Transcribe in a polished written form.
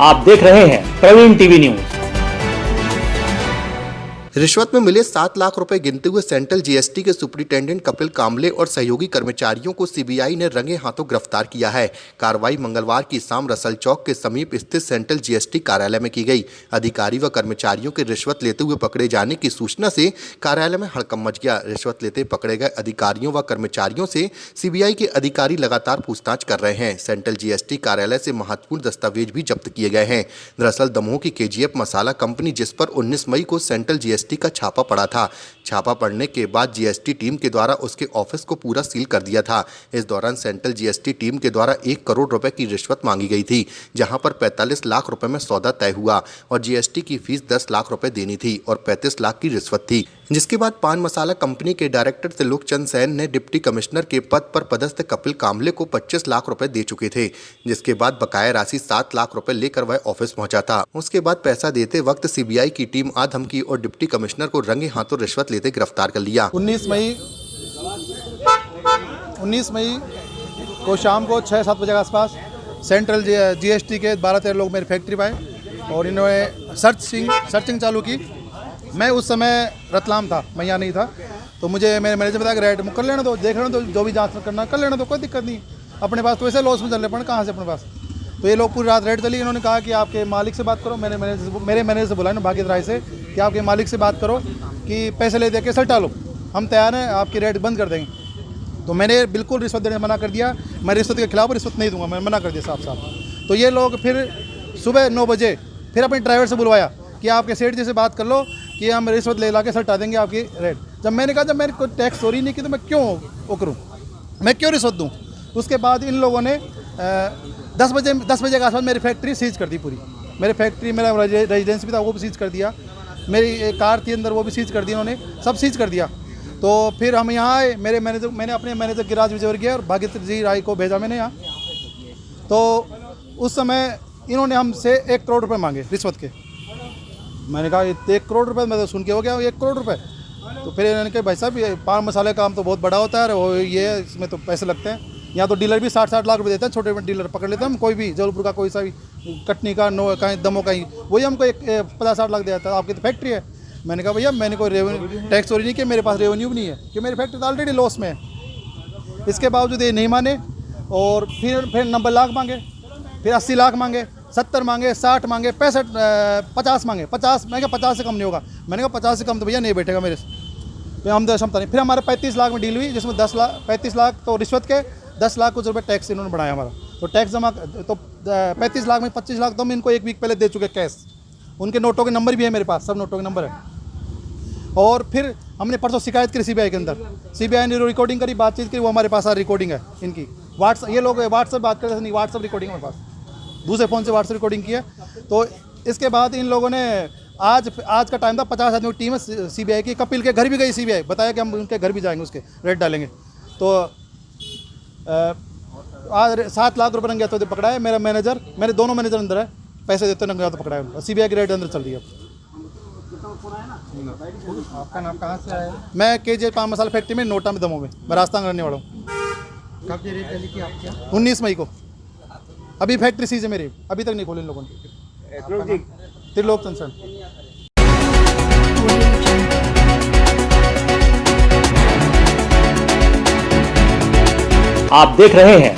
आप देख रहे हैं प्रवीण टीवी न्यूज। रिश्वत में मिले 7 लाख रुपए गिनते हुए सेंट्रल जीएसटी के सुपरिटेंडेंट कपिल कामले और सहयोगी कर्मचारियों को सीबीआई ने रंगे हाथों गिरफ्तार किया है। कार्रवाई मंगलवार की शाम रसल चौक के समीप स्थित सेंट्रल जीएसटी कार्यालय में की गई। अधिकारी व कर्मचारियों के रिश्वत लेते हुए पकड़े जाने की सूचना से कार्यालय में हड़कंप मच गया। रिश्वत लेते पकड़े गए अधिकारियों व कर्मचारियों से सीबीआई के अधिकारी लगातार पूछताछ कर रहे हैं। सेंट्रल जीएसटी कार्यालय से महत्वपूर्ण दस्तावेज भी जब्त किए गए हैं। दरअसल दमोह की केजीएफ मसाला कंपनी, जिस पर 19 मई को सेंट्रल जीएसटी का छापा पड़ा था, छापा पड़ने के बाद जीएसटी टीम के द्वारा उसके ऑफिस को पूरा सील कर दिया था। इस दौरान सेंट्रल जीएसटी टीम के द्वारा 1 करोड़ रुपए की रिश्वत मांगी गई थी, जहां पर 45 लाख रुपए में सौदा तय हुआ और जीएसटी की फीस 10 लाख रुपए देनी थी और 35 लाख की रिश्वत थी। जिसके बाद पान मसाला कंपनी के डायरेक्टर त्रिलोकचंद सैन ने डिप्टी कमिश्नर के पद पर पदस्थ कपिल कामले को 25 लाख रुपए दे चुके थे, जिसके बाद बकाया राशि 7 लाख रुपए लेकर वह ऑफिस पहुंचा था। उसके बाद पैसा देते वक्त सीबीआई की टीम आ धमकी और डिप्टी कमिश्नर को रंगे हाथों रिश्वत लेते गिरफ्तार कर लिया। 19 मई को शाम को 6-7 बजे के आसपास सेंट्रल जीएसटी के 12-13 लोग मेरी फैक्ट्री पर आए और इन्होंने सर्चिंग चालू की। मैं उस समय रतलाम था, मैं यहाँ नहीं था, तो मुझे मेरे मैनेजर बताया कि रेड कर लेना दो, देख लेना दो, जो भी जांच करना कर लेना दो, कोई दिक्कत नहीं। अपने पास तो ऐसे लॉस में चल रहे, कहाँ से अपने पास। तो ये लोग पूरी रात रेड चली। इन्होंने कहा कि आपके मालिक से बात करो। मेरे मैनेजर से बोला ना भागीरथ राय से कि आपके मालिक से बात करो कि पैसे ले दे के सल्टा लो, हम तैयार हैं, आपकी रेड बंद कर देंगे। तो मैंने बिल्कुल रिश्वत देने मना कर दिया। मैं रिश्वत के खिलाफ रिश्वत नहीं दूंगा, मैं मना कर दिया साफ। तो ये लोग फिर सुबह 9 बजे फिर अपने ड्राइवर से बुलवाया कि आपके सेठ जी से बात कर लो कि हम रिश्वत ले ला के सल्टा देंगे आपकी रेट। जब मैंने कहा जब मैंने कोई टैक्स चोरी नहीं की तो मैं क्यों वो करूँ, मैं क्यों रिश्वत दूँ। उसके बाद इन लोगों ने 10 बजे के आसपास मेरी फैक्ट्री सीज कर दी पूरी। मेरी फैक्ट्री, मेरा रेजिडेंस भी था वो भी सीज कर दिया, मेरी कार थी अंदर वो भी सीज कर दी, इन्होंने सब सीज कर दिया। तो फिर हम यहाँ आए, मैंने अपने मैनेजर गिराज विजय किया और भागीरथ जी राय को भेजा मैंने यहाँ। तो उस समय इन्होंने हमसे 1 करोड़ रुपये मांगे रिश्वत के। मैंने कहा 1 करोड़ रुपए, मैं तो सुन के हो गया 1 करोड़ रुपए। तो फिर इन्होंने कहा भाई साहब ये पान मसाले का काम तो बहुत बड़ा होता है और ये इसमें तो पैसे लगते हैं। यहाँ तो डीलर भी 60-60 लाख रुपए देते हैं, छोटे डीलर पकड़ लेते हैं हम, कोई भी जबलपुर का कोई सा भी, कटनी का, कहीं दमों का ही, वही हमको 50-60 लाख देता है। आपकी तो फैक्ट्री है। मैंने कहा भैया मैंने कोई रेवेन्यू टैक्स चोरी नहीं किया, मेरे पास रेवेन्यू भी नहीं है कि मेरी फैक्ट्री तो ऑलरेडी लॉस में है। इसके बावजूद ये नहीं माने और फिर 90 लाख मांगे, फिर 80 लाख मांगे, 70 मांगे, 60 मांगे, 65, 50 मांगे। 50, मैं क्या 50 से कम नहीं होगा। मैंने कहा 50 से कम तो भैया नहीं बैठेगा मेरे से, तो हम क्षमता नहीं। फिर हमारे 35 लाख में डील हुई, जिसमें 35 लाख तो रिश्वत के, 10 लाख कुछ रुपये टैक्स इन्होंने बढ़ाया हमारा। तो टैक्स जमा तो 35 लाख में 25 लाख तो हम इनको 1 वीक पहले दे चुके कैश। उनके नोटों के नंबर भी है मेरे पास, सब नोटों के नंबर है। और फिर हमने परसों शिकायत करी सीबीआई के अंदर, सीबीआई ने रिकॉर्डिंग करी, बातचीत करी, वो हमारे पास रिकॉर्डिंग है इनकी। व्हाट्सअप, ये लोग व्हाट्सअप बात करते नहीं, व्हाट्सअप रिकॉर्डिंग हमारे पास, दूसरे फ़ोन से व्हाट्सअप रिकॉर्डिंग की है। तो इसके बाद इन लोगों ने आज का टाइम था, 50 आदमी की टीम है सीबीआई की। कपिल के घर भी गई सीबीआई, बताया कि हम उनके घर भी जाएंगे, उसके रेड डालेंगे। तो आज 7 लाख रुपये रंगे हाथों पकड़ा है। मेरा मैनेजर, मेरे दोनों मैनेजर अंदर है, पैसे देते रंगे हाथों पकड़ा है। सीबीआई की रेड अंदर चल रही है। आपका नाम कहाँ से आया? मैं केजीएफ पान मसाला फैक्ट्री में, नोटा में, दमों में, मैं राजस्थान रहने वाला हूँ। कब ये रेड डली थी आपके? 19 मई को। अभी फैक्ट्री सीज है मेरी, अभी तक नहीं खोली इन लोगों ने। त्रिलोकचंद सर। आप देख रहे हैं